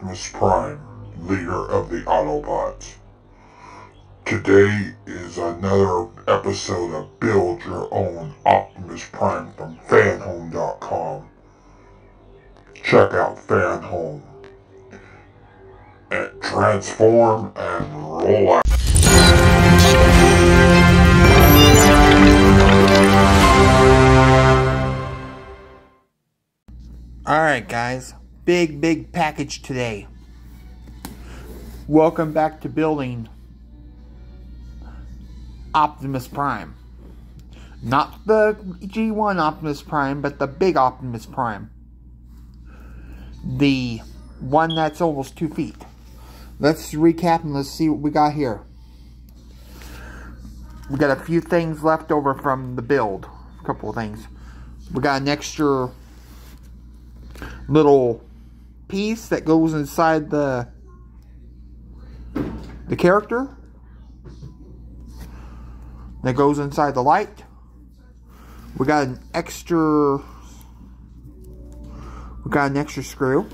Optimus Prime, leader of the Autobots. Today is another episode of Build Your Own Optimus Prime from fanhome.com. Check out Fanhome and transform and roll out. Alright guys, big package today. Welcome back to building Optimus Prime. Not the G1 Optimus Prime, but the big Optimus Prime. The one that's almost 2 feet. Let's recap and let's see what we got here. We got a few things left over from the build. A couple of things. We got an extra little piece that goes inside the character, that goes inside the light. We got an extra screw.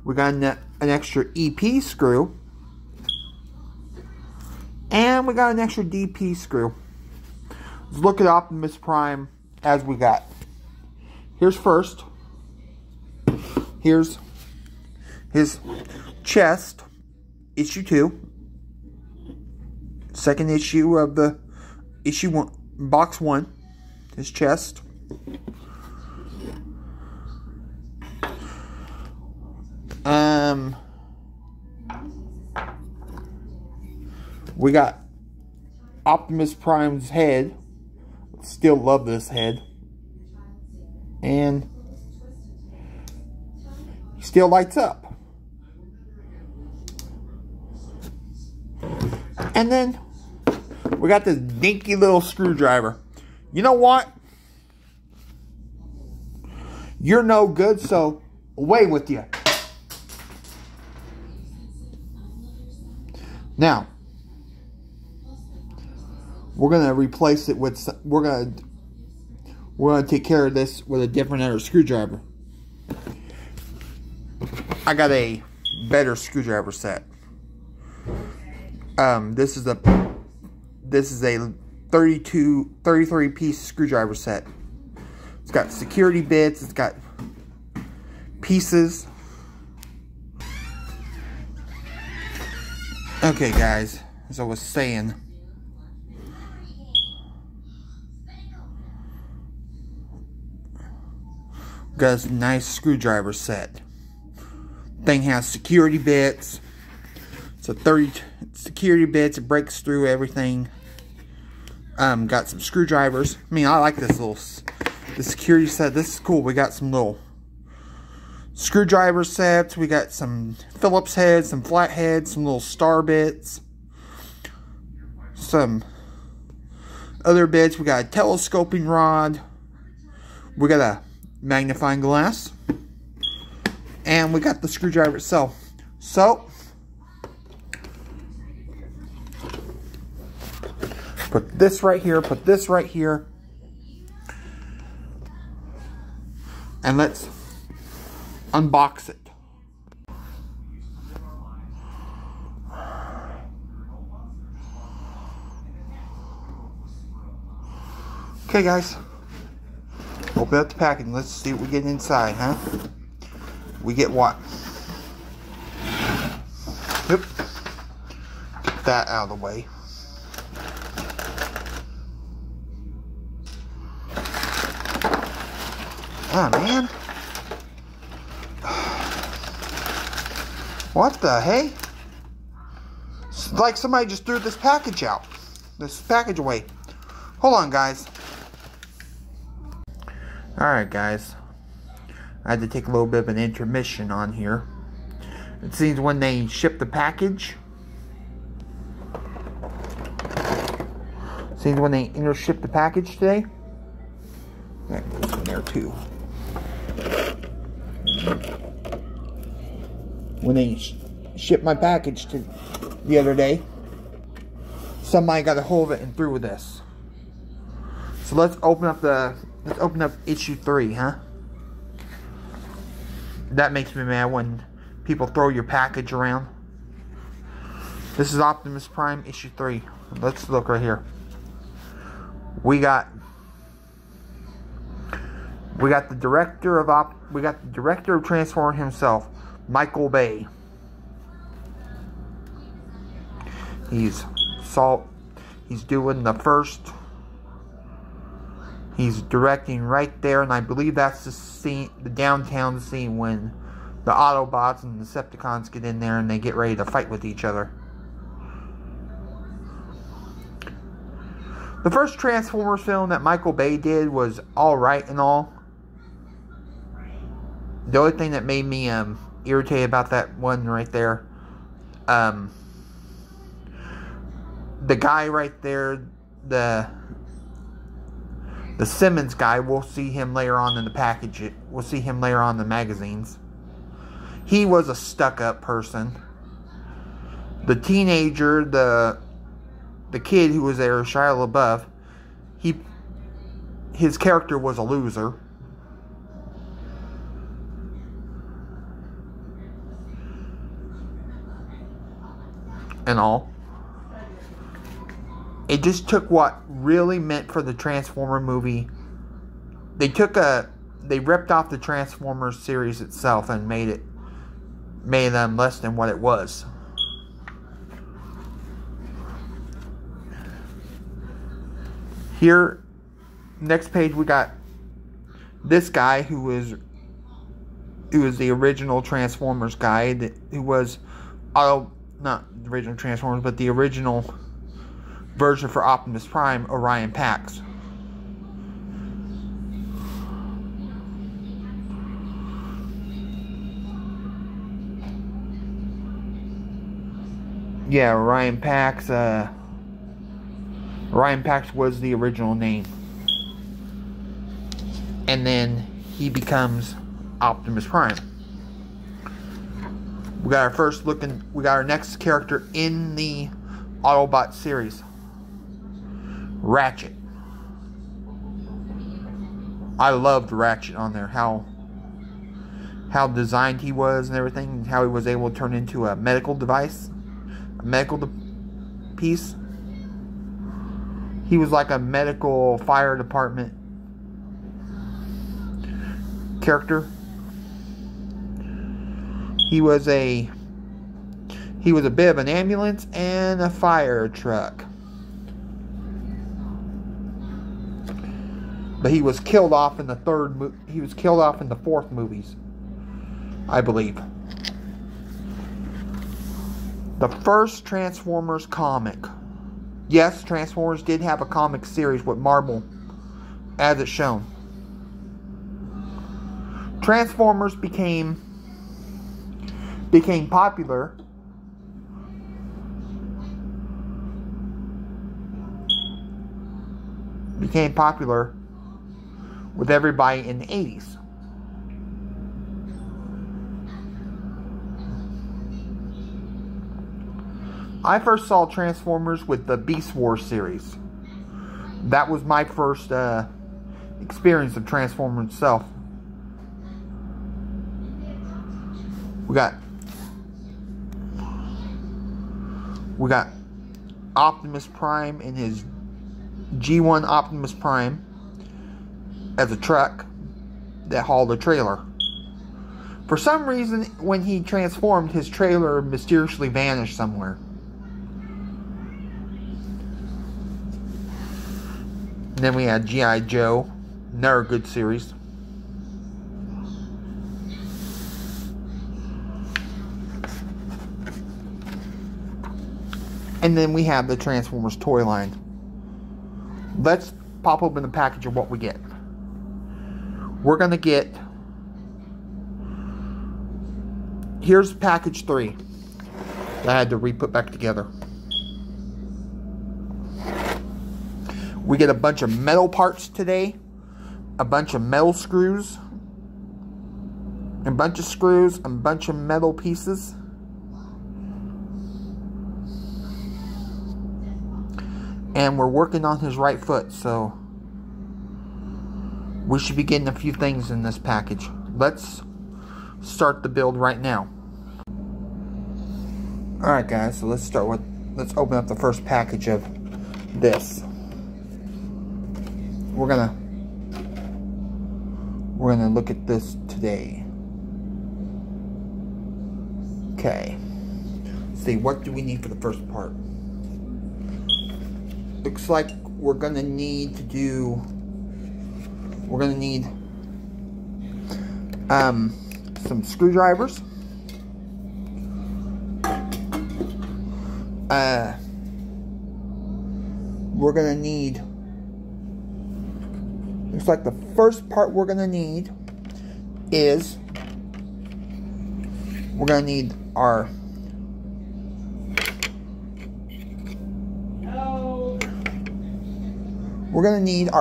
We got an extra EP screw, and we got an extra DP screw. Let's look at Optimus Prime as we got. Here's his chest, issue 2. Second issue of the issue 1, box 1. His chest. We got Optimus Prime's head. Still love this head. And he still lights up. And then we got this dinky little screwdriver. You know what? You're no good, so away with you. Now, we're gonna replace it with. We're gonna take care of this with a different other screwdriver. I got a better screwdriver set. This is a 33 piece screwdriver set. It's got security bits. It's got pieces. Okay, guys. As I was saying. Got a nice screwdriver set. Thing has security bits. It's a 30 security bits. It breaks through everything. Got some screwdrivers. I mean, I like this security set. This is cool. We got some little screwdriver sets. We got some Phillips heads, some flat heads, some little star bits, some other bits. We got a telescoping rod. We got a magnifying glass, and we got the screwdriver itself. So put this right here, and let's unbox it. Okay, guys. Open up the package. Let's see what we get inside, huh? We get what? Yep. Get that out of the way. Ah, man. What the hey? It's like somebody just threw this package out. This package away. Hold on, guys. Alright, guys. I had to take a little bit of an intermission on here. It seems when they ship the package. Seems when they ship the package today. That goes in there too. When they shipped my package the other day, somebody got a hold of it and threw with this. So let's open up issue 3, huh? That makes me mad when people throw your package around. This is Optimus Prime issue 3. Let's look right here. We got the director of Transformers himself, Michael Bay. He's doing the first. He's directing right there, and I believe that's the scene, the downtown scene when the Autobots and the Decepticons get in there and they get ready to fight with each other. The first Transformers film that Michael Bay did was alright and all. The only thing that made me irritated about that one right there, the guy right there, the Simmons guy, we'll see him later on in the package. We'll see him later on in the magazines. He was a stuck-up person. The teenager, the kid who was there, Shia LaBeouf, his character was a loser. And all. It just took what really meant for the Transformer movie. They ripped off the Transformers series itself and made them less than what it was. Here, next page, we got this guy who was the original Transformers guy, who was not the original Transformers, but the original version for Optimus Prime, Orion Pax. Yeah, Orion Pax. Orion Pax was the original name. And then he becomes Optimus Prime. We got our next character in the Autobot series. Ratchet. I loved Ratchet on there. How designed he was and everything. And how he was able to turn into a medical device. A medical piece. He was like a medical fire department character. He was a bit of an ambulance and a fire truck. But he was killed off in the fourth movies, I believe. The first Transformers comic. Yes, Transformers did have a comic series with Marvel, as it's shown. Transformers became popular with everybody in the 80s. I first saw Transformers with the Beast Wars series. That was my first experience of Transformers itself. We got Optimus Prime in his G1 Optimus Prime as a truck that hauled a trailer. For some reason, when he transformed, his trailer mysteriously vanished somewhere. And then we had G.I. Joe, another good series. And then we have the Transformers toy line. Let's pop open the package of what we get. We're going to get... Here's package 3 that I had to re-put back together. We get a bunch of metal parts today. A bunch of metal screws. A bunch of screws. A bunch of metal pieces. And we're working on his right foot, so we should be getting a few things in this package. Let's start the build right now. Alright guys, so let's open up the first package of this. We're gonna look at this today. Okay. Let's see, what do we need for the first part? Looks like we're gonna need some screwdrivers. We're gonna need, looks like the first part we're gonna need is, we're gonna need our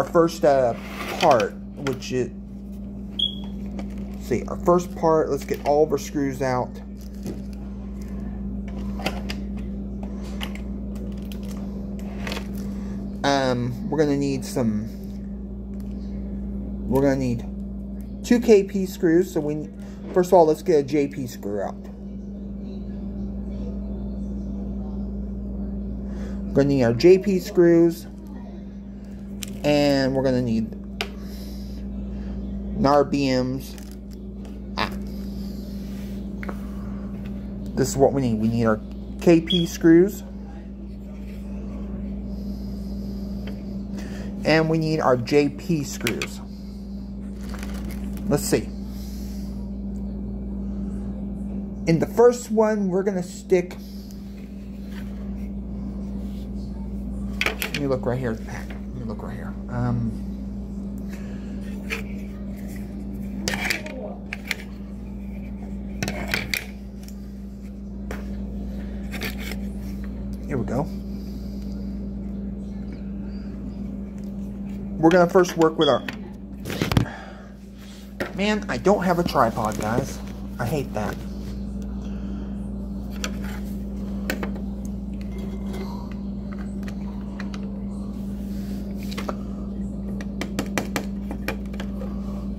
first part, which is, see, our first part, let's get all of our screws out. We're gonna need 2 KP screws. So first of all, let's get a JP screw out. We're gonna need our JP screws, and we're gonna need RBMs. This is what we need. We need our KP screws. And we need our JP screws. Let's see. In the first one, we're going to stick... Let me look right here at the pack. Let me look right here. Here we go. We're going to first work with our... Man, I don't have a tripod, guys. I hate that.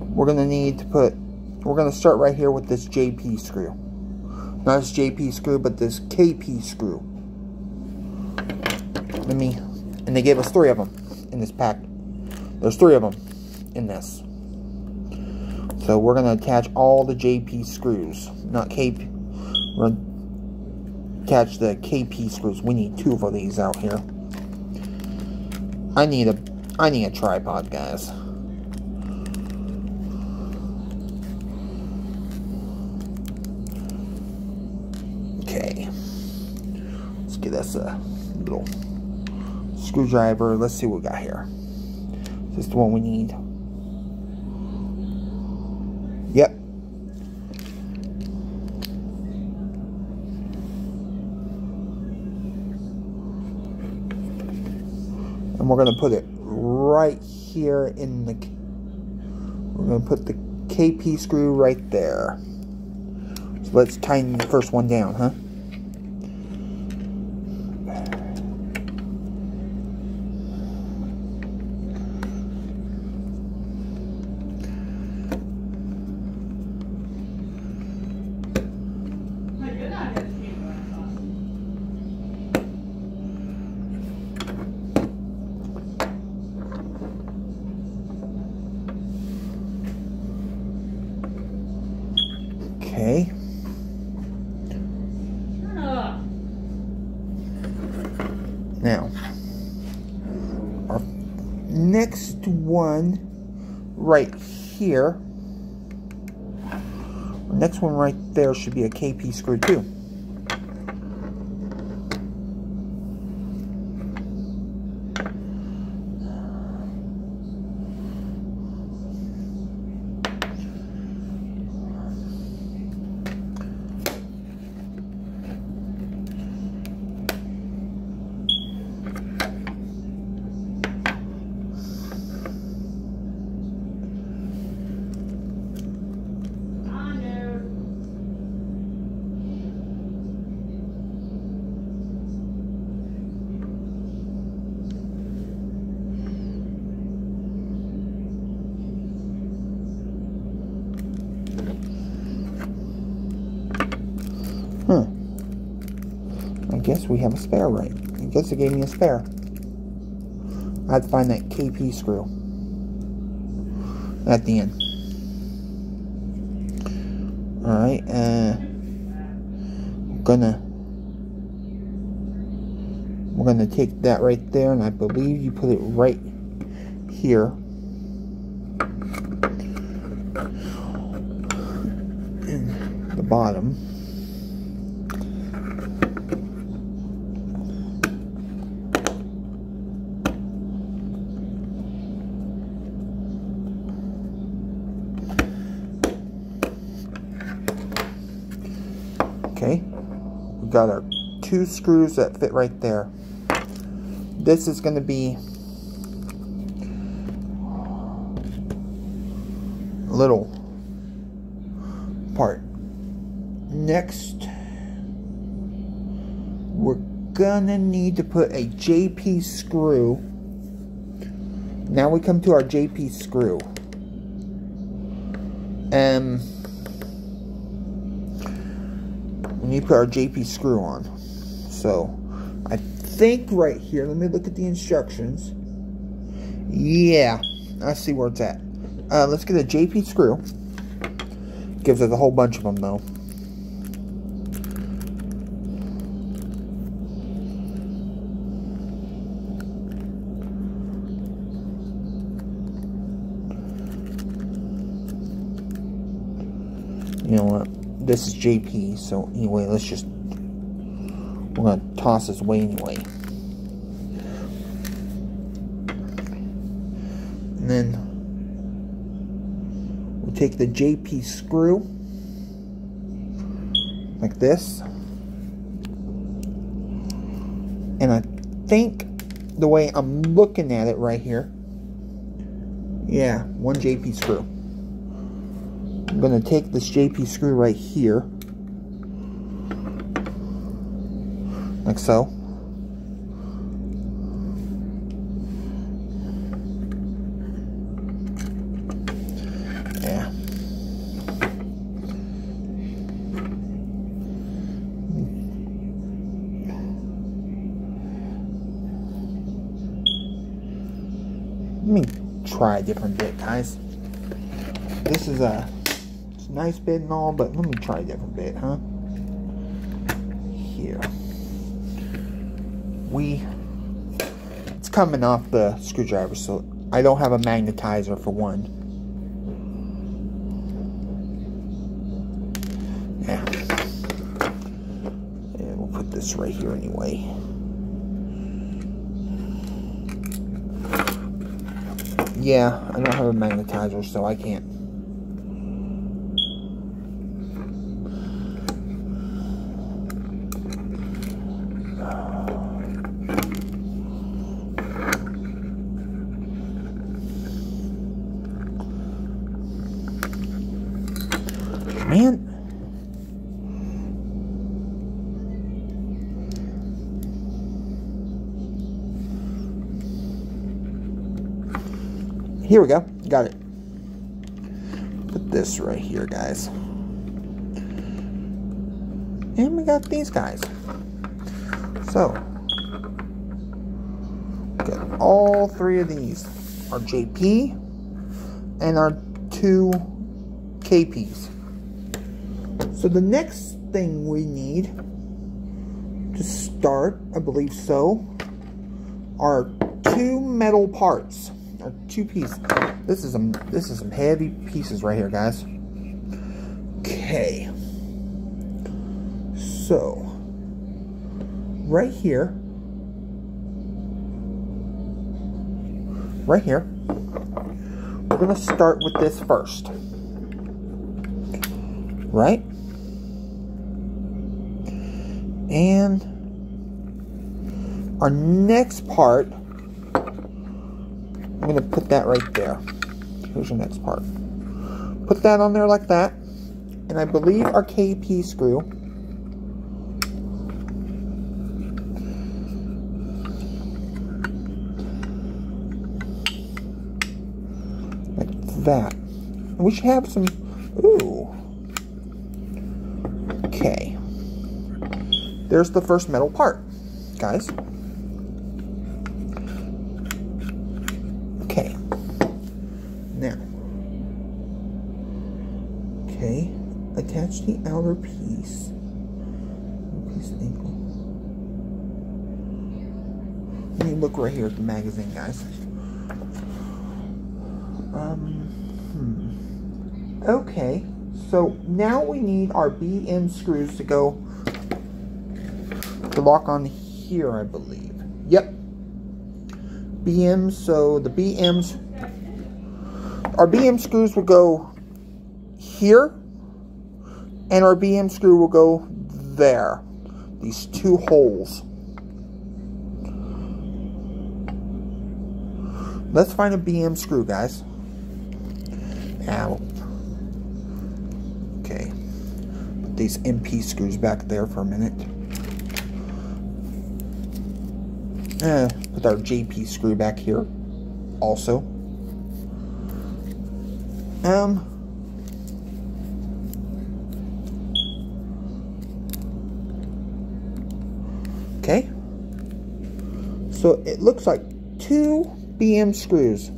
We're going to need to we're going to start right here with this JP screw. Not this JP screw, but this KP screw. And they gave us 3 of them in this pack. There's 3 of them in this. So we're going to attach all the JP screws. Not KP. We're going to attach the KP screws. We need 2 of these out here. I need a tripod, guys. Okay. Let's get us a little screwdriver. Let's see what we got here. Is this the one we need? Yep. And we're going to put it right here in the... We're going to put the KP screw right there. So let's tighten the first one down, huh? Okay. Now, our next one right here, our next one right there should be a KP screw too. guess we have a spare, right? I guess it gave me a spare. I had to find that KP screw at the end. Alright, we're gonna take that right there, and I believe you put it right here. In the bottom. Okay, we got our 2 screws that fit right there. This is going to be a little part. Next, we're gonna need to put a JP screw. Now we come to our JP screw. We need to put our JP screw on. So, I think right here, let me look at the instructions. Yeah, I see where it's at. Let's get a JP screw. Gives us a whole bunch of them though. You know what? This is JP, so anyway, we're gonna toss this away anyway. And then we'll take the JP screw like this. And I think the way I'm looking at it right here, yeah, 1 JP screw. I'm going to take this JP screw right here, like so. Yeah. Let me try a different bit, guys. This is a nice bit and all, but let me try a different bit, huh? Here. It's coming off the screwdriver, so I don't have a magnetizer for one. Yeah. And we'll put this right here anyway. Yeah, I don't have a magnetizer, so I can't. Man. Here we go. Got it. Put this right here, guys. And we got these guys. So, got all 3 of these. Our JP and our 2 KPs. So the next thing we need to start, I believe so, are 2 metal parts. Or 2 pieces. This is some heavy pieces right here, guys. Okay. So right here, we're gonna start with this first. Right? And our next part, I'm going to put that right there. Here's your next part. Put that on there like that. And I believe our KP screw, like that. We should have some, ooh. Okay. There's the first metal part. guys. Okay. Now. Okay. Attach the outer piece. Piece of ankle. Let me look right here at the magazine, guys. Okay. So now we need our BM screws to go to lock on here, I believe. Yep. BMs, so the BMs, our BM screws will go here, and our BM screw will go there. These two holes. Let's find a BM screw, guys. Ow. Okay. Put these MP screws back there for a minute. Put our JP screw back here also. Okay. So it looks like 2 BM screws.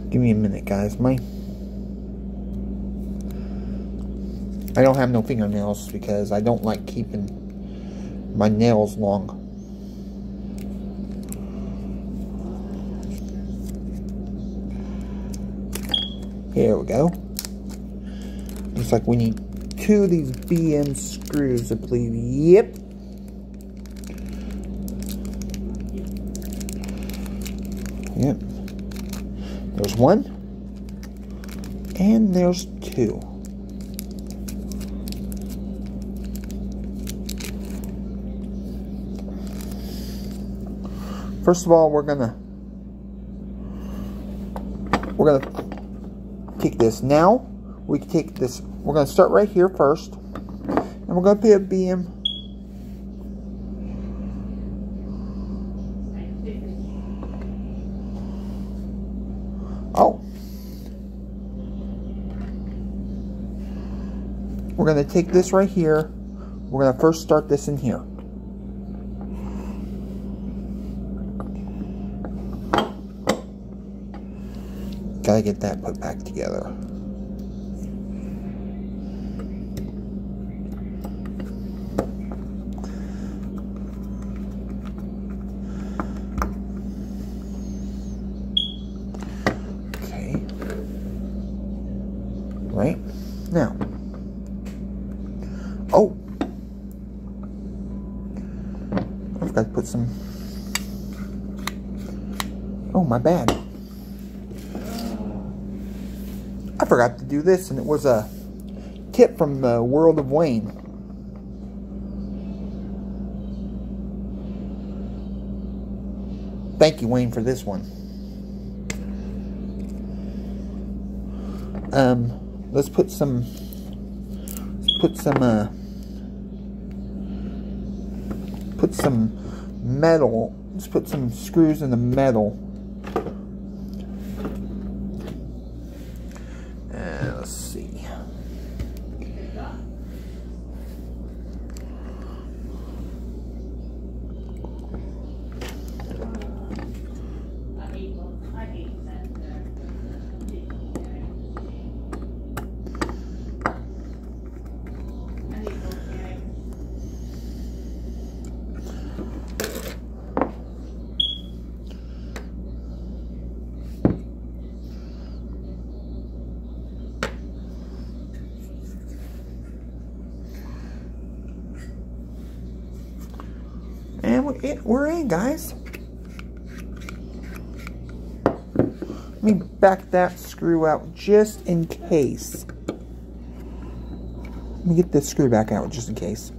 Give me a minute, guys. I don't have no fingernails because I don't like keeping my nails long. Here we go. Looks like we need 2 of these BM screws, I believe. Yep. Yep. There's 1. And there's 2. First of all, we're gonna take this. Now we can take this. We're gonna start right here first, and we're gonna put a BM. Oh, we're gonna take this right here. We're gonna first start this in here. Gotta get that put back together. Okay. Right. Now. Oh. I've got to put some. Oh, my bad. I forgot to do this, and it was a tip from the World of Wayne. Thank you, Wayne, for this one. Let's put some metal. Let's put some screws in the metal. Let's see. And we're in, guys. Let me back that screw out just in case. Let me get this screw back out just in case.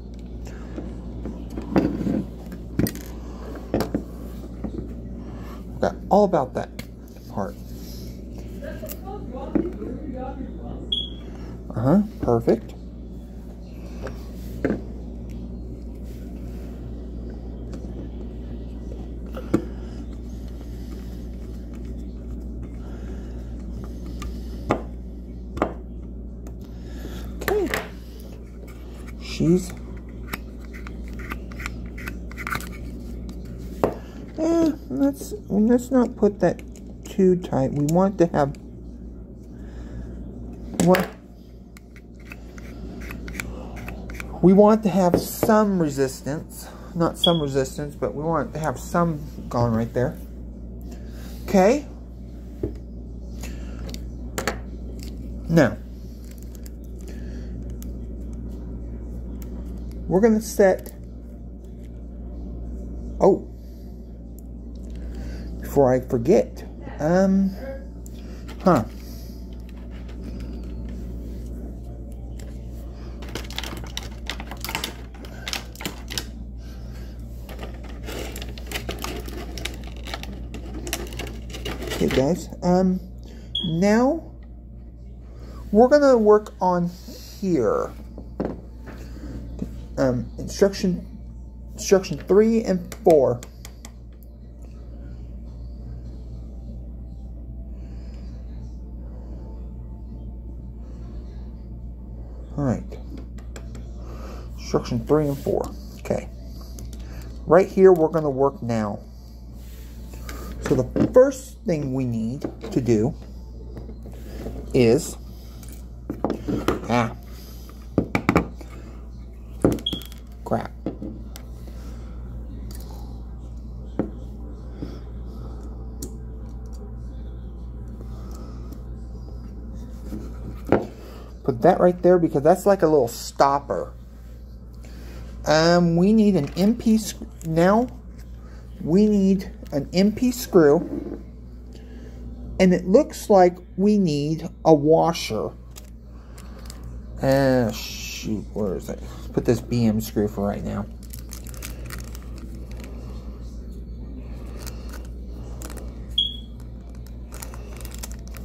Forgot all about that part. Perfect. she's... let's not put that too tight. We want to have... We want to have some resistance. Not some resistance, but we want to have some going right there. Okay. Now, we're going to set... Oh. Before I forget. Okay, guys. Now we're gonna work on here. Instruction 3 and 4. All right. Instruction 3 and 4. Okay. Right here, we're gonna work now. So the first thing we need to do is crap. Put that right there because that's like a little stopper. We need an MP screw. Now we need an MP screw, and it looks like we need a washer. Shoot, where is it? Let's put this BM screw for right now.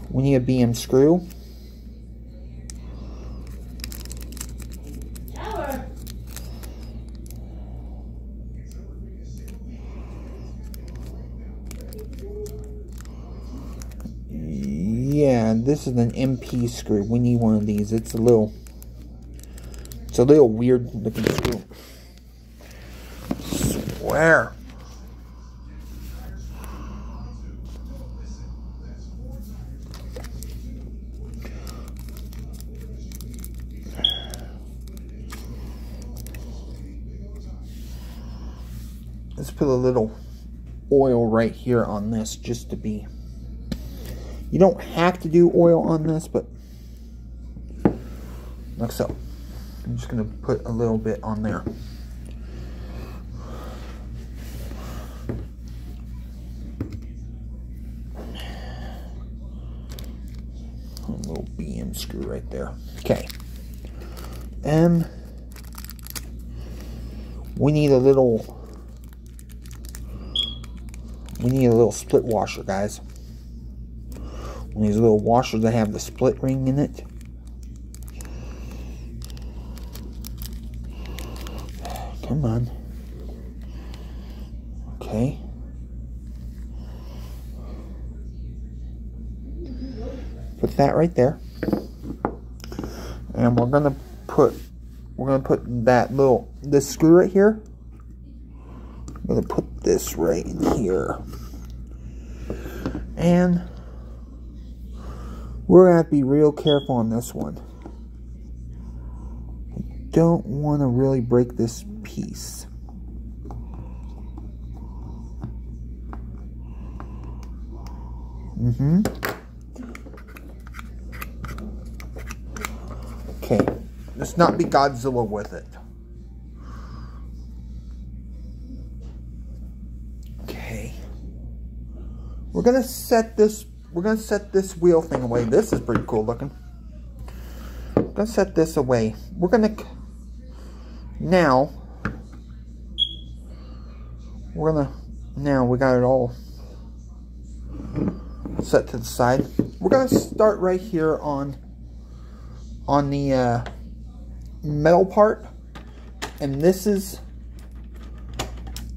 We need a BM screw. Yeah, this is an MP screw. We need one of these. It's a little weird looking screw. I swear. Let's put a little oil right here on this just to be... You don't have to do oil on this, but like so. I'm just going to put a little bit on there. A little BM screw right there. Okay. We need a little split washer, guys. One of these little washers that have the split ring in it. Come on. Okay. Put that right there. And we're gonna put this screw right here. I'm gonna put this right in here. And we're going to have to be real careful on this one. I don't want to really break this piece. Okay. Let's not be Godzilla with it. Okay. We're going to set this wheel thing away. This is pretty cool looking. I'm going to set this away. We're going to... Now we got it all set to the side. We're going to start right here on the metal part. And this is...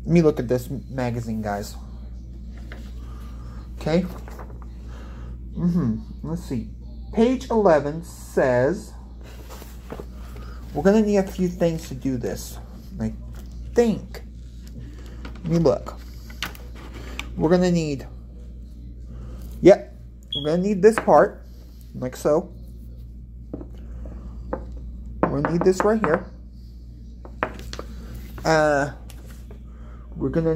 Let me look at this magazine, guys. Okay. Let's see. Page 11 says we're going to need a few things to do this. I think. Let me look. We're going to need, yep, we're going to need this part, like so. We're going to need this right here. We're going to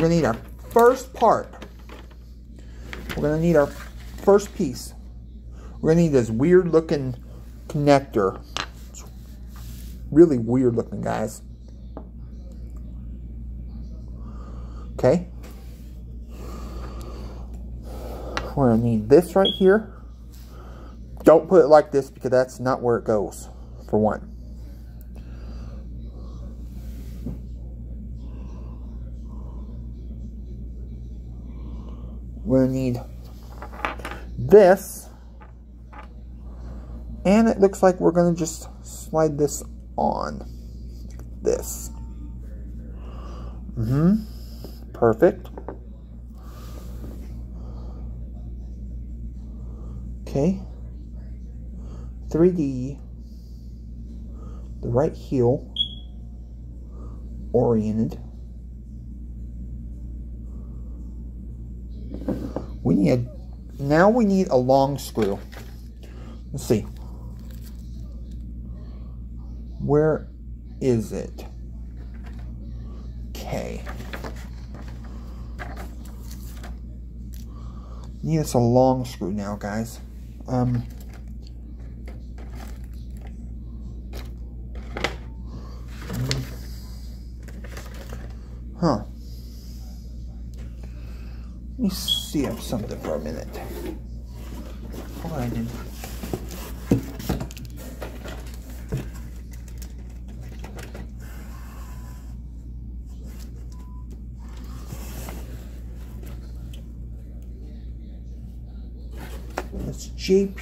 need our first part. We're going to need our first piece. We're going to need this weird looking connector. It's really weird looking, guys. Okay. We're going to need this right here. Don't put it like this because that's not where it goes, for one. We're going to need this. And it looks like we're going to just slide this on. This. Perfect. Okay. 3D. The right heel. Oriented. Now we need a long screw. Let's see. Where is it? Okay. Need us a long screw now, guys. Let me see up something for a minute. Oh, I didn't. That's JP.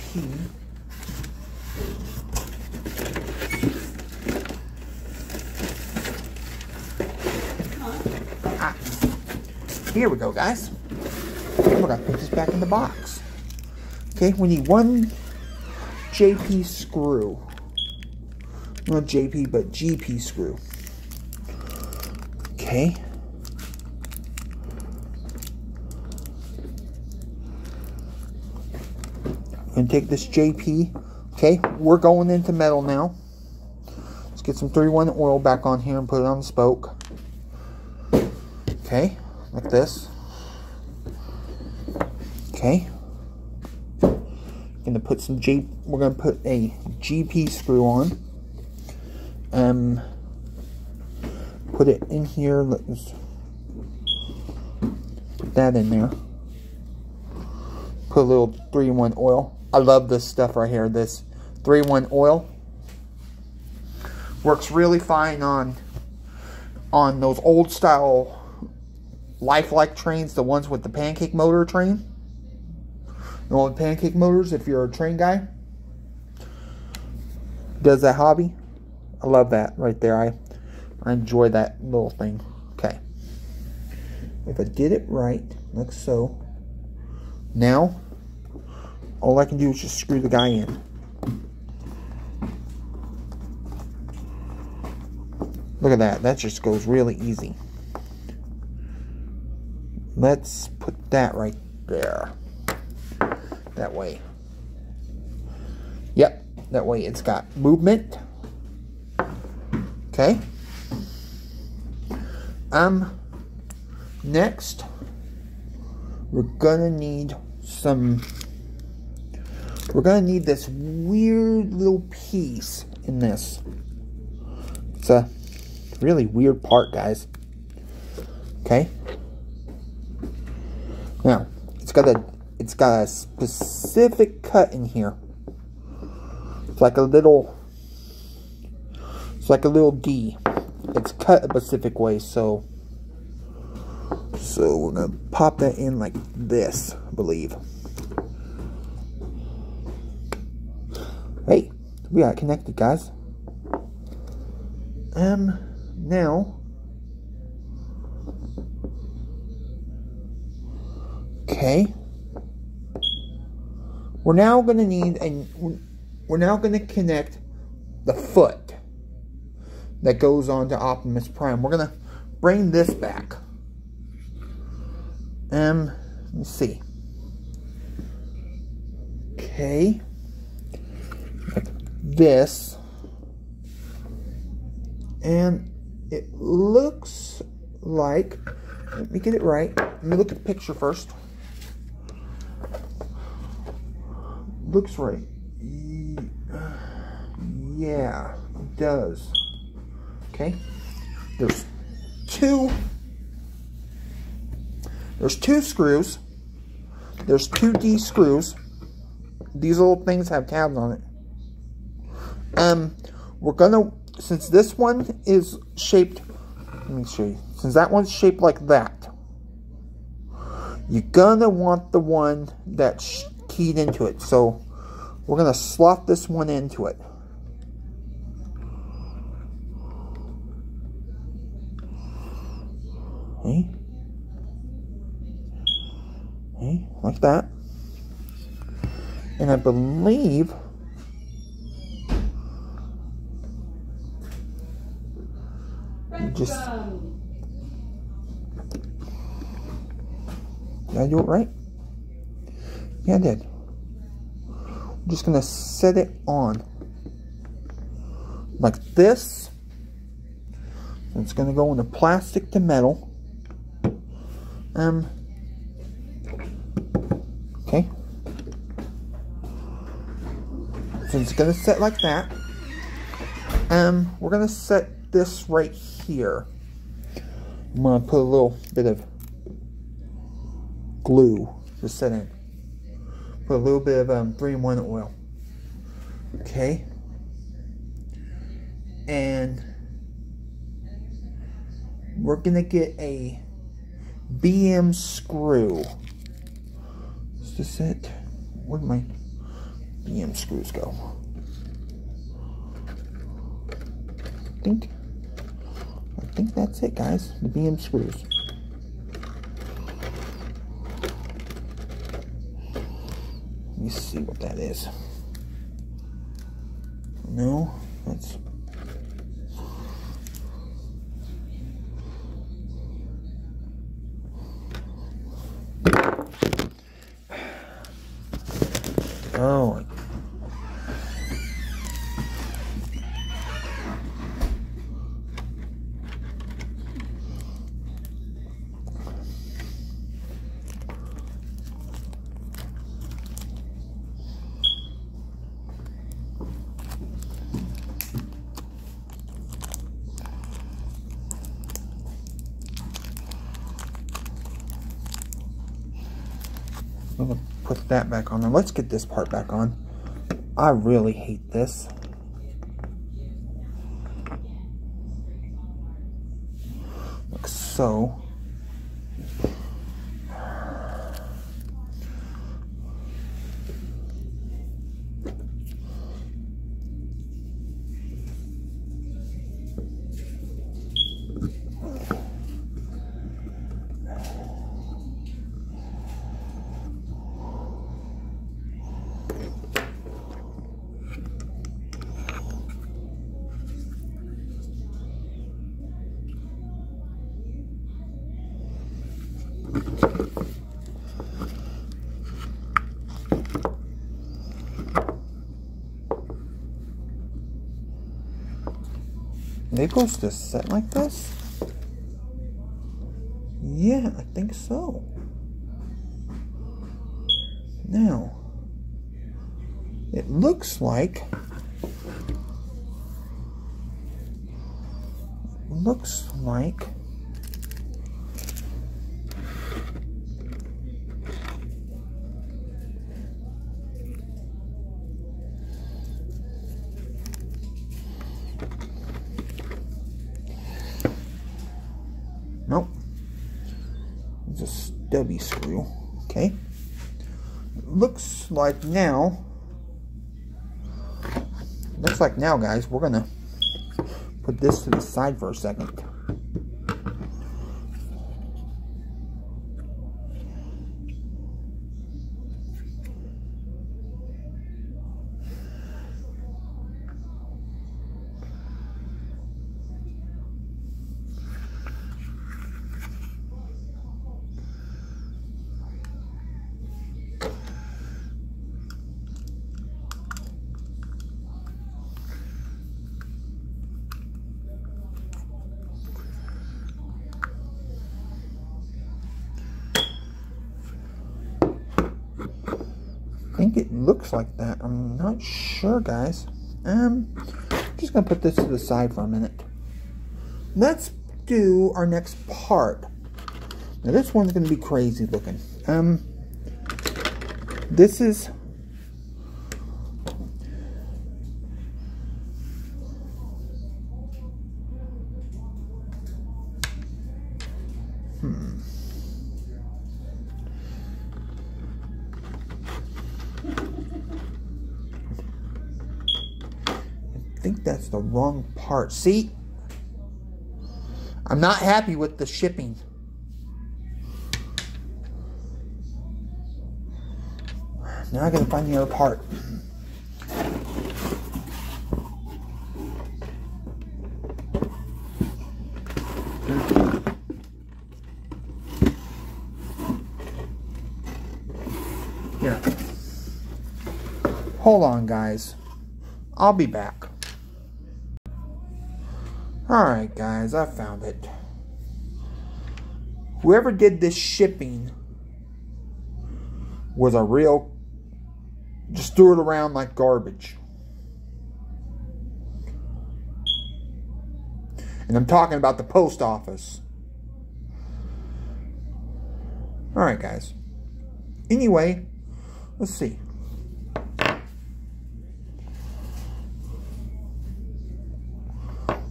Here we go, guys. We're gonna put this back in the box. Okay, we need one JP screw. Not JP, but GP screw. Okay. I'm gonna take this JP. Okay, we're going into metal now. Let's get some 3-1 oil back on here and put it on the spoke. Okay, like this. Okay. We're gonna put a GP screw on. Put it in here. Let's put that in there. Put a little 3-in-1 oil. I love this stuff right here. This 3-in-1 oil works really fine on those old style lifelike trains, the ones with the pancake motor train. You know, pancake motors, if you're a train guy, does that hobby. I love that right there. I enjoy that little thing. Okay. If I did it right, like so. Now, all I can do is just screw the guy in. Look at that. That just goes really easy. Let's put that right there. That way. Yep. That way it's got movement. Okay. Next, we're gonna need this weird little piece in this. It's a really weird part, guys. Okay. Now, it's got a specific cut in here. It's like a little D. It's cut a specific way, so we're gonna pop that in like this, I believe. Hey, we got it connected, guys. Now, okay. We're now going to need we're now going to connect the foot that goes onto Optimus Prime. We're going to bring this back. Let me see. Okay. Like this. And it looks like, let me get it right. Let me look at the picture first. Looks right. Yeah, it does. Okay. There's two screws. There's 2D screws. These little things have tabs on it. We're gonna, since this one is shaped, let me show you. Since that one's shaped like that, you're gonna want the one that's keyed into it. So we're gonna slot this one into it. Okay. Okay, like that. And I believe just, did I do it right? Yeah, I did. I'm just gonna set it on like this. And it's gonna go into plastic to metal. Okay. So it's gonna set like that. We're gonna set this right here. I'm gonna put a little bit of glue to set in. Put a little bit of 3-in-1 oil. Okay. And we're gonna get a BM screw. Is this it? Where'd my BM screws go? I think that's it, guys. The BM screws. Let me see what that is. No, that's... Oh. I'm gonna put that back on there. Let's get this part back on. I really hate this. Like so. Are they supposed to set like this? Yeah, I think so. Now, it looks like nope. It's a stubby screw. Okay. Looks like now, guys, we're gonna put this to the side for a second. think it looks like that. I'm not sure, guys. Just gonna put this to the side for a minute. Let's do our next part. Now this one's gonna be crazy looking. This is I think that's the wrong part. See? I'm not happy with the shipping. Now I gotta find the other part. Here. Hold on, guys. I'll be back. Alright, guys, I found it. Whoever did this shipping was a real... just threw it around like garbage. And I'm talking about the post office. Alright, guys. Anyway, let's see.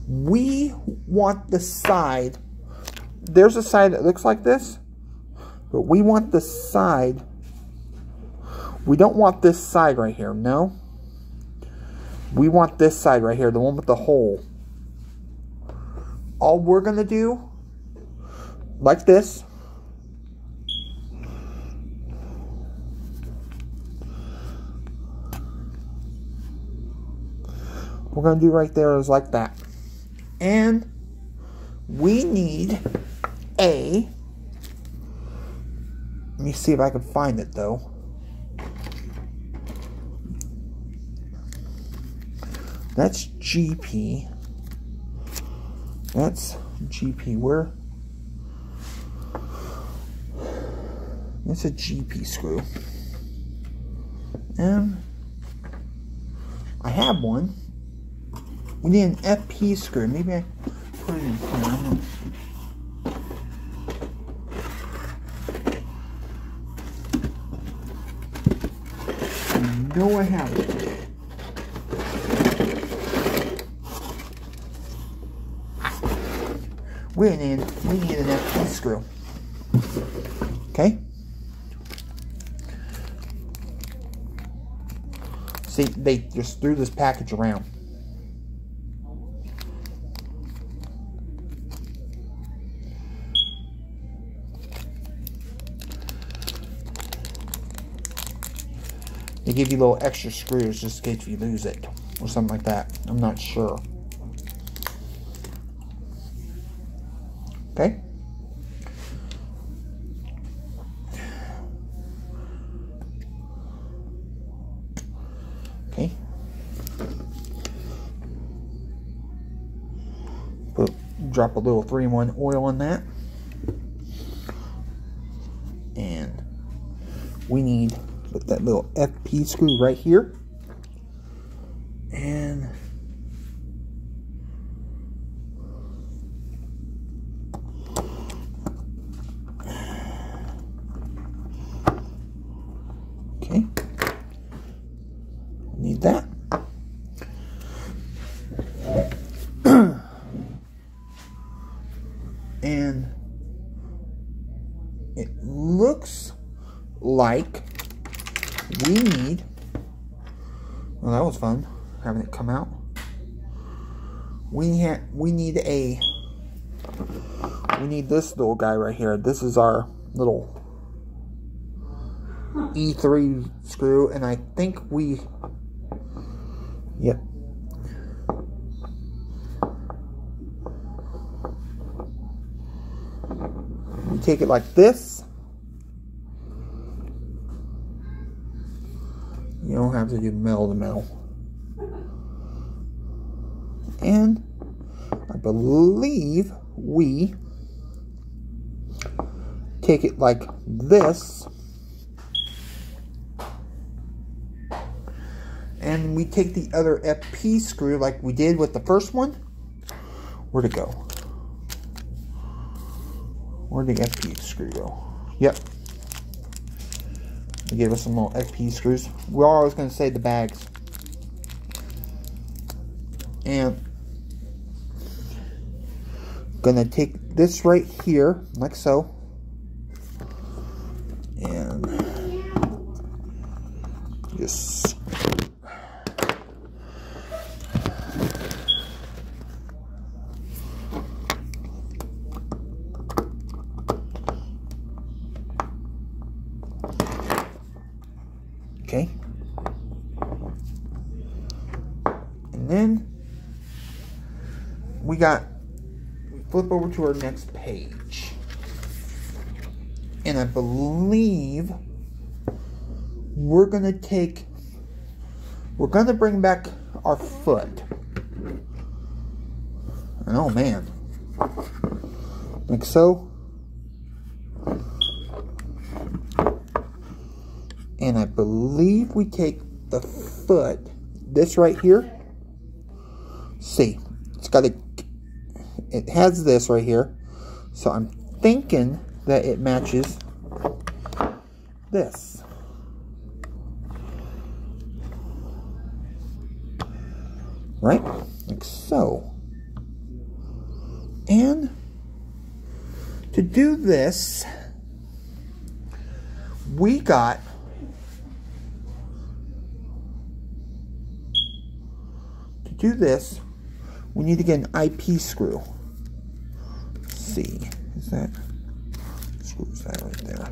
We want the side. There's a side that looks like this. But we want the side. We don't want this side right here. No. We want this side right here. The one with the hole. All we're going to do. Like this. We're going to do right there is like that. And we need a... Let me see if I can find it though. That's GP. That's GP. Where? That's a GP screw. I have one. We need an FP screw. Maybe I put it in here. I know I have it. We need an FP screw. Okay? See, they just threw this package around. They give you little extra screws just in case you lose it or something like that. I'm not sure. Okay. Okay. Drop a little 3-in-1 oil on that. And we need that little FP screw right here. And okay, need that. And it looks like we need, well, that was fun having it come out. We need this little guy right here. This is our little E3 screw, and I think yep. We take it like this. You don't have to do metal to metal. And I believe we take it like this. and we take the other FP screw like we did with the first one. Where'd it go? Where'd the FP screw go? Yep. They gave us some little FP screws. We're always going to save the bags. And gonna take this right here, like so. And just okay. And then we flip over to our next page. And I believe we're going to bring back our foot. And oh man. Like so. And I believe we take the foot, this right here. See, it has this right here. So I'm thinking that it matches this. Right? Like so. And to do this, we got we need to get an IP screw. Let's see. Is that screws that right there?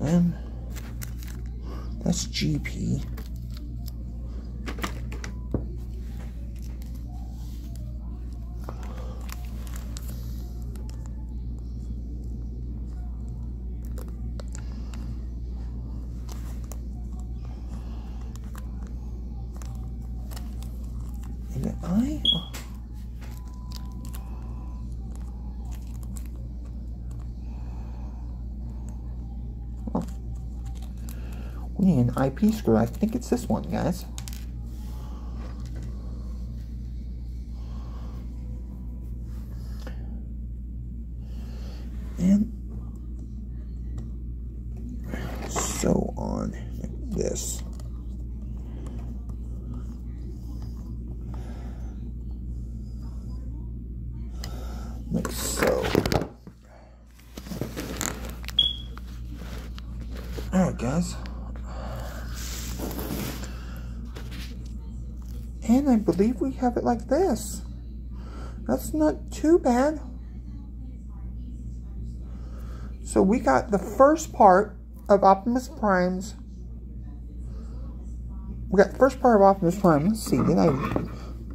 And that's GP. Is it I? Oh. We need an IP screw. I think it's this one, guys. And so on, like this. Like so. Alright, guys. And I believe we have it like this. That's not too bad. So we got the first part of Optimus Prime's. We got the first part of Optimus Prime. Let's see, did I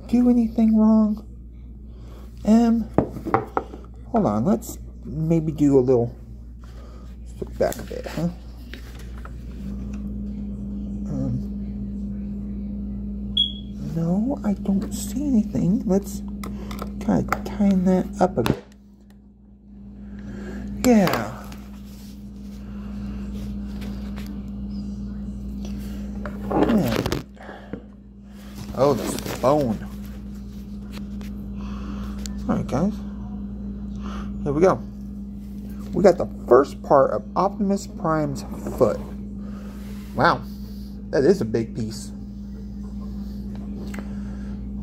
do anything wrong? Hold on, let's maybe do a little, let's look back a bit, huh? No, I don't see anything. Let's kind of tighten that up a bit. Yeah. Oh, this bone. Alright, guys. Here we go. We got the first part of Optimus Prime's foot. Wow. That is a big piece.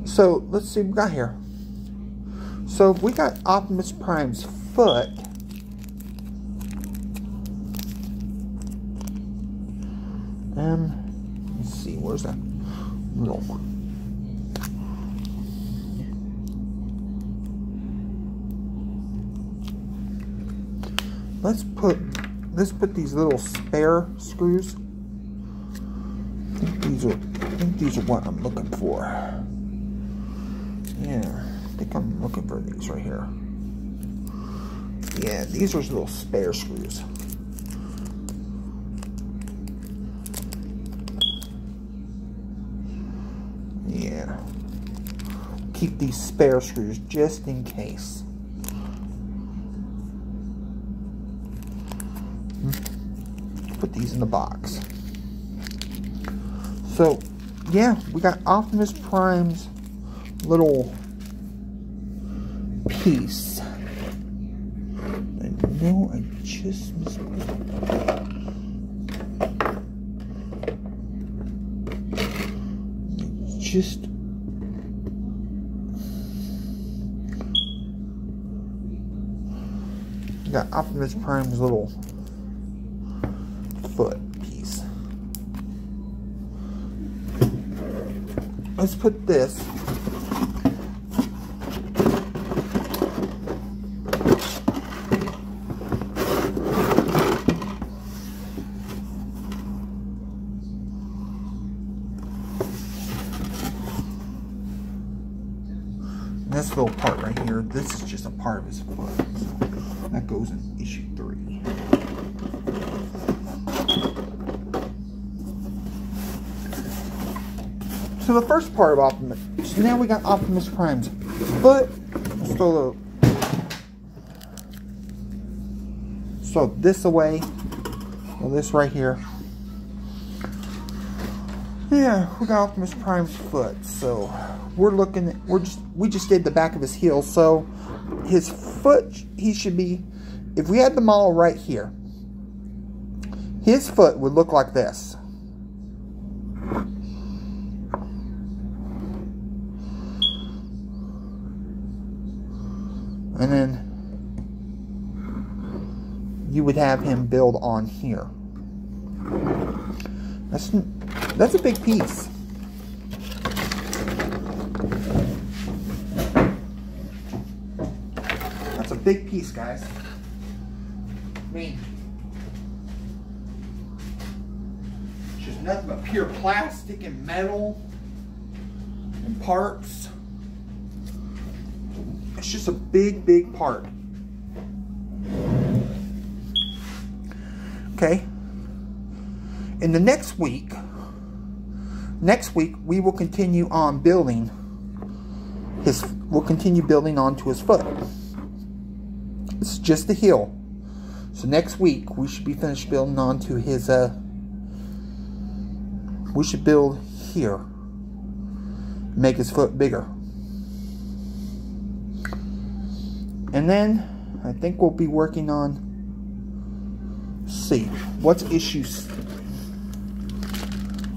So, let's see what we got here. So, if we got Optimus Prime's foot. Let's see, where's that little one? Let's put these little spare screws. I think these are what I'm looking for. Yeah, I think I'm looking for these right here. Yeah, these are little spare screws. Yeah. Keep these spare screws just in case. put these in the box. So, yeah, we got Optimus Prime's little piece. I know I just misput it. Just got Optimus Prime's little foot piece. Let's put this little part right here. This is just a part of his foot. So that goes in issue 3. So the first part of Optimus. So now we got Optimus Prime's foot. Let's throw this away. So this right here. Yeah, we got Optimus Prime's foot. So we're looking at, we just did the back of his heel. So his foot, he should be, if we had the model right here, his foot would look like this. And then you would have him build on here. That's a big piece. That's a big piece, guys. I mean, it's just nothing but pure plastic and metal and parts. It's just a big, big part. Okay. In the next week we will continue on building we'll continue building onto his foot. It's just the heel. So next week we should be finished building onto his we should build here, make his foot bigger. And then I think we'll be working on, see, what's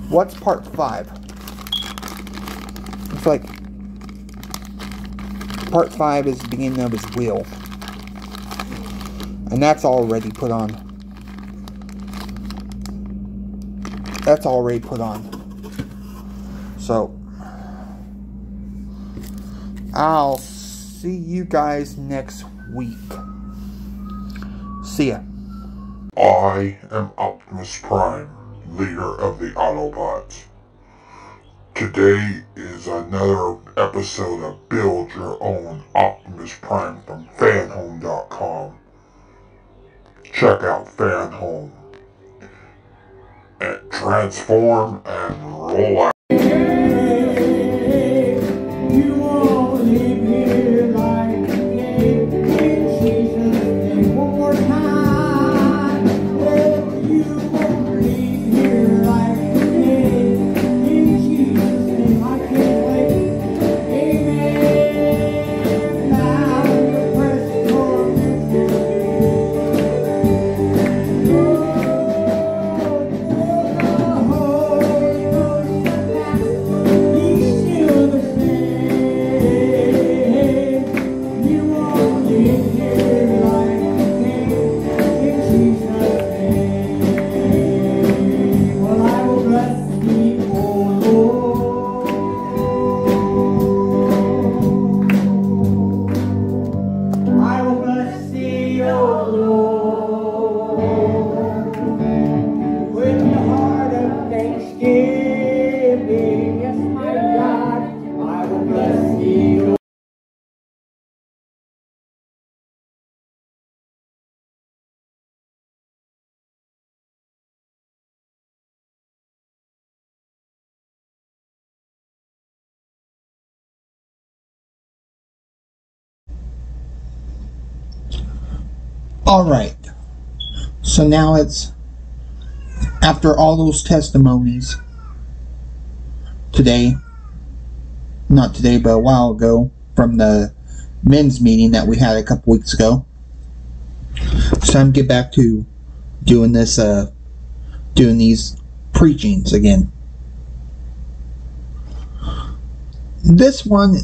what's part 5? It's like part 5 is the beginning of his wheel. And that's already put on. That's already put on. So I'll see you guys next week. See ya. I am Optimus Prime, leader of the Autobots. Today is another episode of Build Your Own Optimus Prime from fanhome.com. Check out Fanhome and transform and roll out. Alright, so now it's after all those testimonies today, not today, but a while ago, from the men's meeting that we had a couple weeks ago, it's time to get back to doing this, doing these preachings again. This one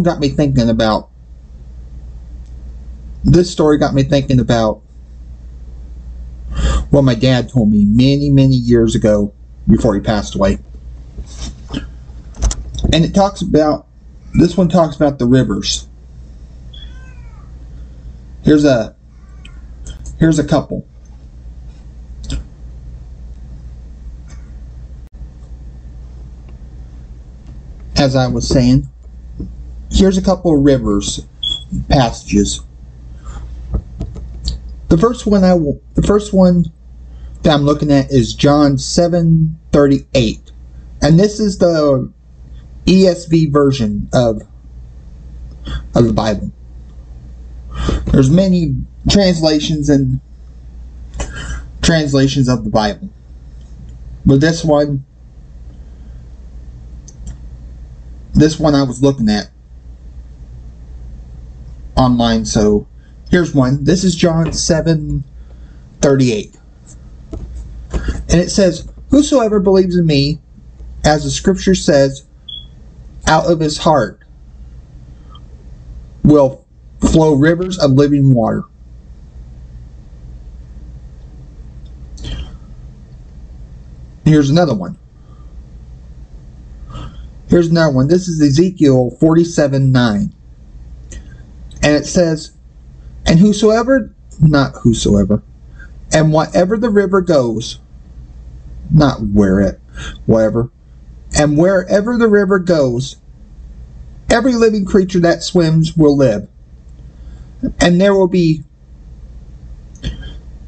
got me thinking about, this story got me thinking about what my dad told me many years ago before he passed away. And it talks about, this one talks about the rivers. Here's a couple. As I was saying, here's a couple of rivers passages. The first one that I'm looking at is John 7:38, and this is the ESV version of the Bible. There's many translations of the Bible, but this one I was looking at online, so here's one. This is John 7:38. And it says, "Whosoever believes in me, as the scripture says, out of his heart will flow rivers of living water." Here's another one. This is Ezekiel 47:9. And it says, and whatever the river goes, and wherever the river goes, every living creature that swims will live. And there will be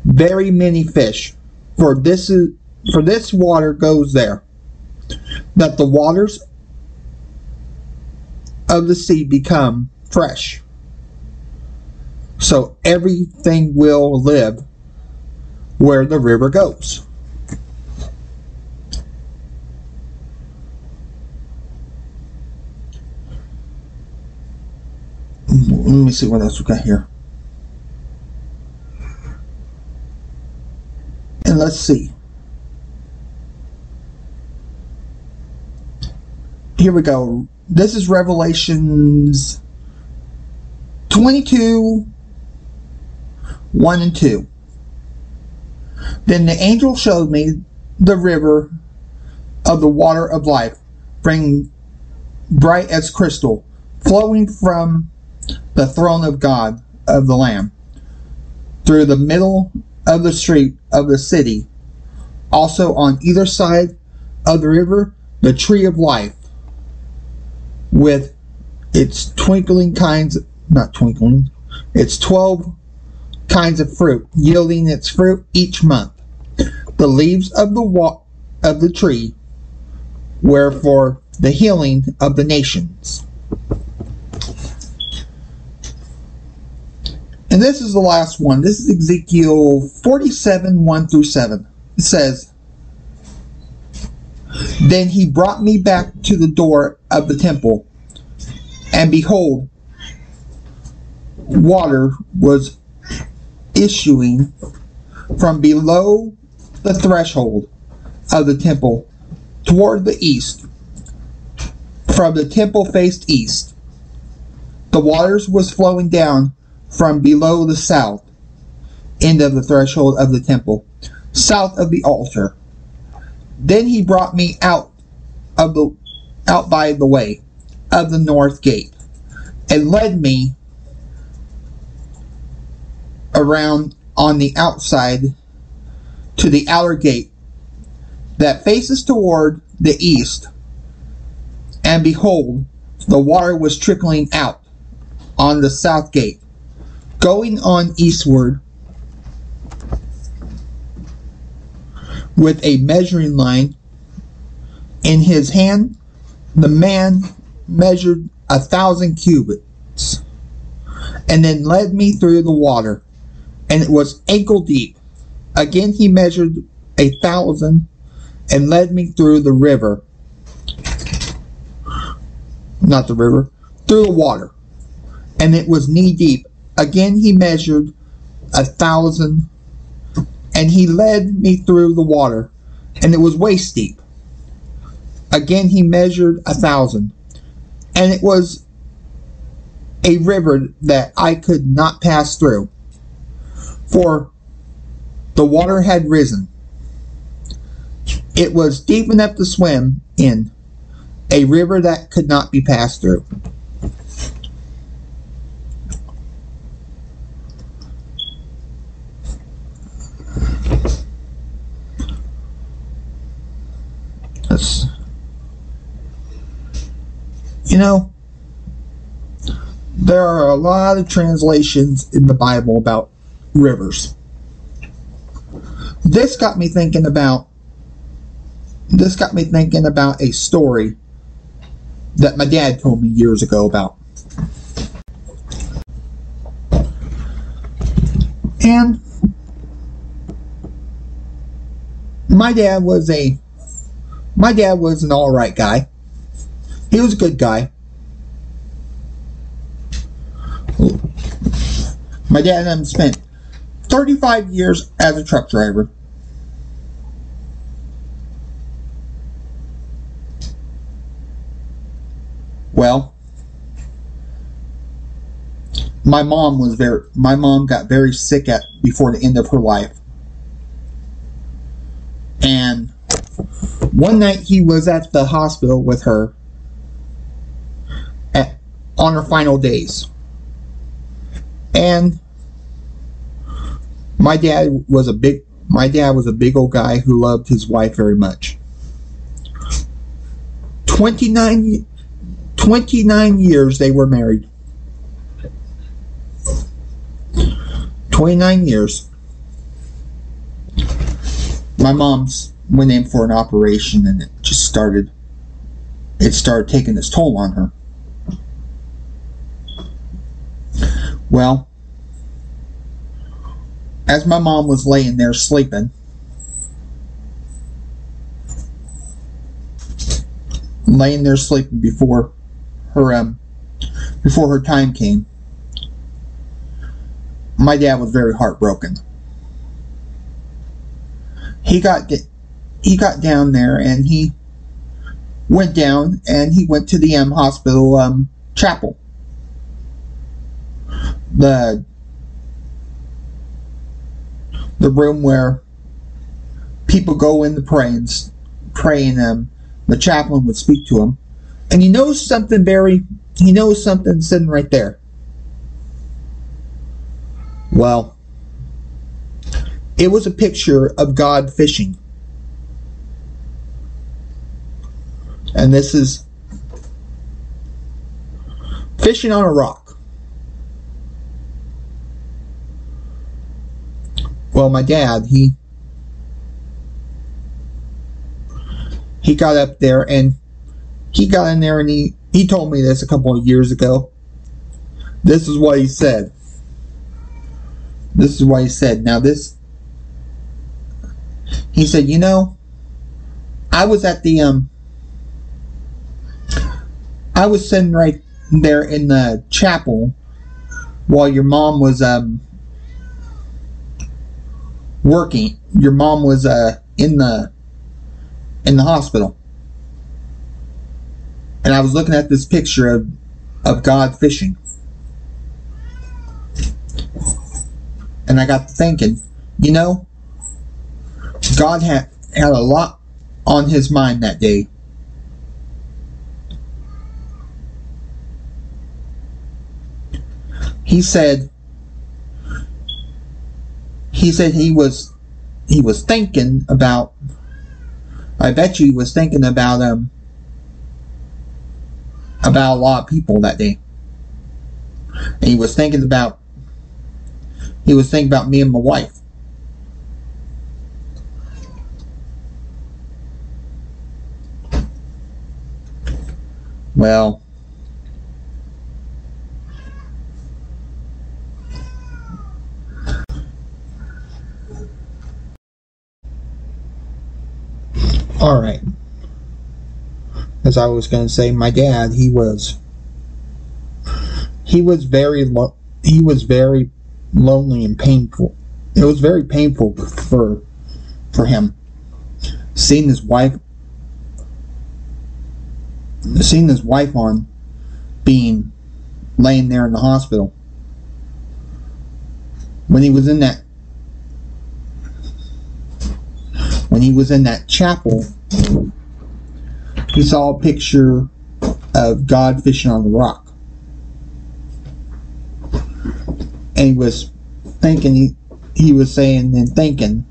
very many fish, for this water goes there, that the waters of the sea become fresh. So everything will live where the river goes. Let me see what else we got here. And let's see. Here we go. This is Revelations 22:1 and 2. Then the angel showed me the river of the water of life, bright as crystal, flowing from the throne of God, of the Lamb, through the middle of the street of the city. Also on either side of the river, the tree of life, with its 12 kinds of fruit, yielding its fruit each month. The leaves of the tree were for the healing of the nations. And this is the last one. This is Ezekiel 47:1 through 7. It says, "Then he brought me back to the door of the temple, and behold, water was issuing from below the threshold of the temple toward the east. From the temple faced east. The waters was flowing down from below the south end of the threshold of the temple, south of the altar. Then he brought me out by the way of the north gate, and led me around on the outside to the outer gate that faces toward the east. And behold, the water was trickling out on the south gate, going on eastward with a measuring line in his hand. The man measured 1,000 cubits, and then led me through the water, and it was ankle deep. Again he measured 1,000 and led me through the river. Not the river, through the water, and it was knee deep. Again he measured 1,000, and he led me through the water, and it was waist deep. Again he measured 1,000, and it was a river that I could not pass through, for the water had risen. It was deep enough to swim in, a river that could not be passed through. You know, there are a lot of translations in the Bible about rivers. This got me thinking about a story that my dad told me years ago about. And my dad was an alright guy. He was a good guy. My dad and I spent 35 years as a truck driver. Well, my mom got very sick before the end of her life. And one night he was at the hospital with her on her final days. And my dad was a big old guy who loved his wife very much. 29 years they were married. 29 years. My mom's went in for an operation, and it started taking its toll on her. Well, as my mom was laying there sleeping, before her time came, my dad was very heartbroken. He got down there, and he went down, and he went to the hospital chapel. The room where people go in to pray, and the chaplain would speak to him, and he knows something sitting right there. Well, it was a picture of God fishing. And this is fishing on a rock. Well, my dad, he got up there, and he got in there, and he told me this a couple of years ago. This is what he said. Now he said, you know, I was sitting right there in the chapel while your mom was working. Your mom was in the hospital, and I was looking at this picture of God fishing, and I got to thinking, you know, God had a lot on his mind that day. He said he was thinking about, I bet you he was thinking about a lot of people that day. And he was thinking about me and my wife. Well, Alright. As I was going to say, my dad, he was very lonely and painful. It was very painful for him. Seeing his wife on being laying there in the hospital. When he was in that chapel, he saw a picture of God fishing on the rock. And he was thinking, he was saying and thinking,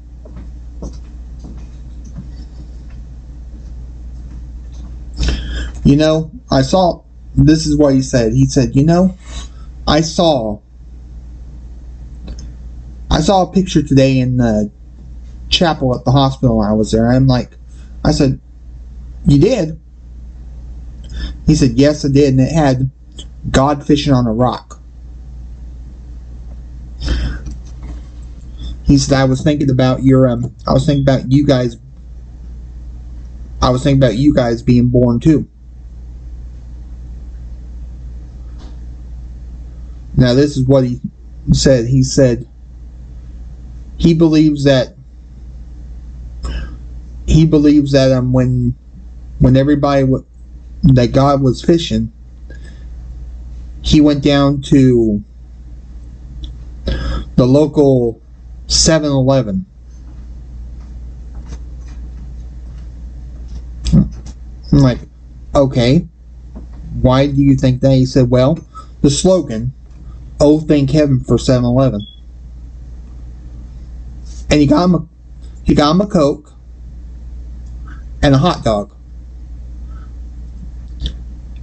you know, this is what he said. He said, you know, I saw a picture today in the chapel at the hospital when I was there. I said, you did? He said, yes, I did, and it had God fishing on a rock. He said, I was thinking about you guys being born too. Now this is what he said. He said he believes that when everybody that God was fishing, he went down to the local 7-Eleven. I'm like, okay, why do you think that? He said, well, the slogan, "Oh, thank heaven for 7-Eleven." And he got him a Coke and a hot dog.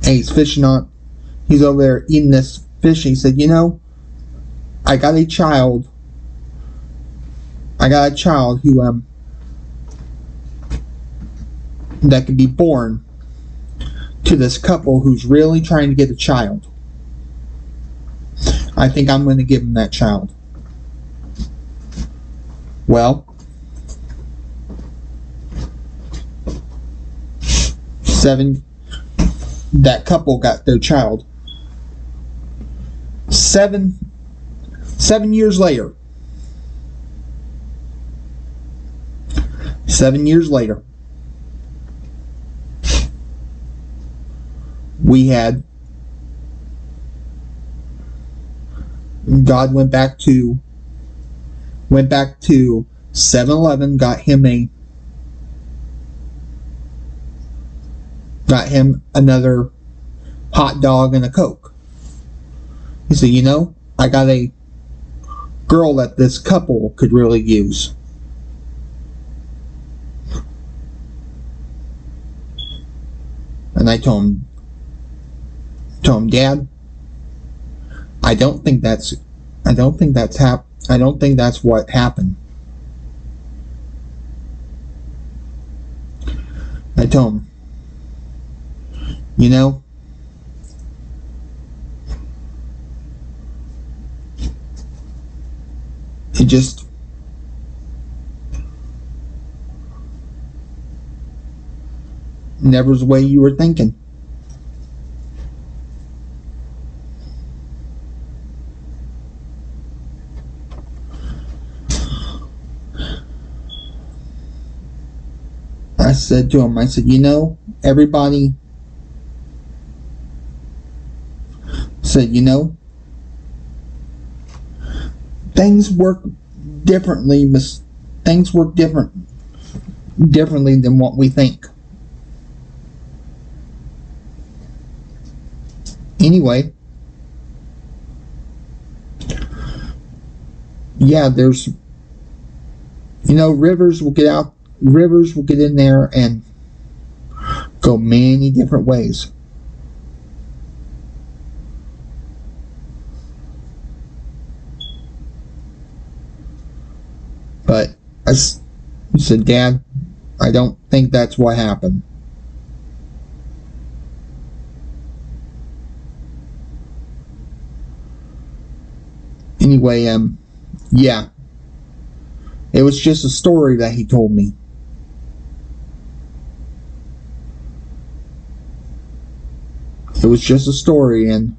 And he's over there eating this fish. And he said, you know, I got a child who that could be born to this couple who's really trying to get a child. I think I'm going to give him that child. Well, that couple got their child. 7 years later. 7 years later, God went back to 7-Eleven, got him another hot dog and a Coke. He said, you know, I got a girl that this couple could really use. And I told him, Dad, I don't think that's what happened. I told him, you know, it just never was the way you were thinking. I said to him, I said, you know, everybody said, you know, things work differently. Things work differently than what we think. Anyway, yeah, there's, you know, rivers will get in there and go many different ways. But I said, Dad, I don't think that's what happened. Anyway, yeah. It was just a story that he told me. was just a story and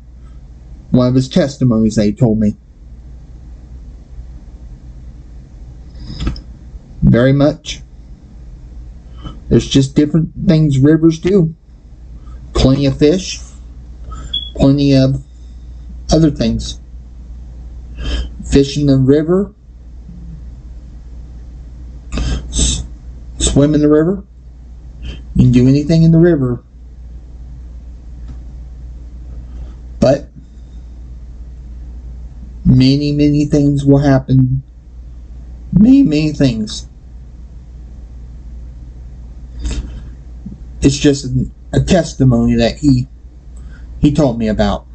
one of his testimonies that he told me. Very much. There's just different things rivers do. Plenty of fish. Plenty of other things. Fish in the river. Swim in the river. You can do anything in the river. But many things will happen. Many things. It's just a testimony that he told me about.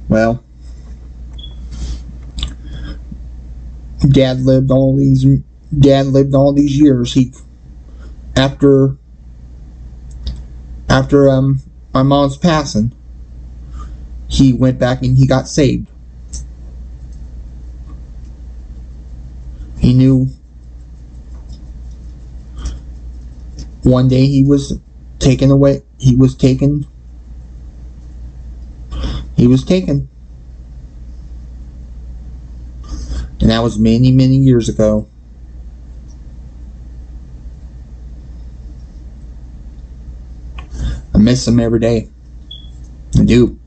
Well, Dad lived all these years. After my mom's passing, he went back and he got saved. He knew one day he was taken away. He was taken. And that was many years ago. I miss him every day. I do.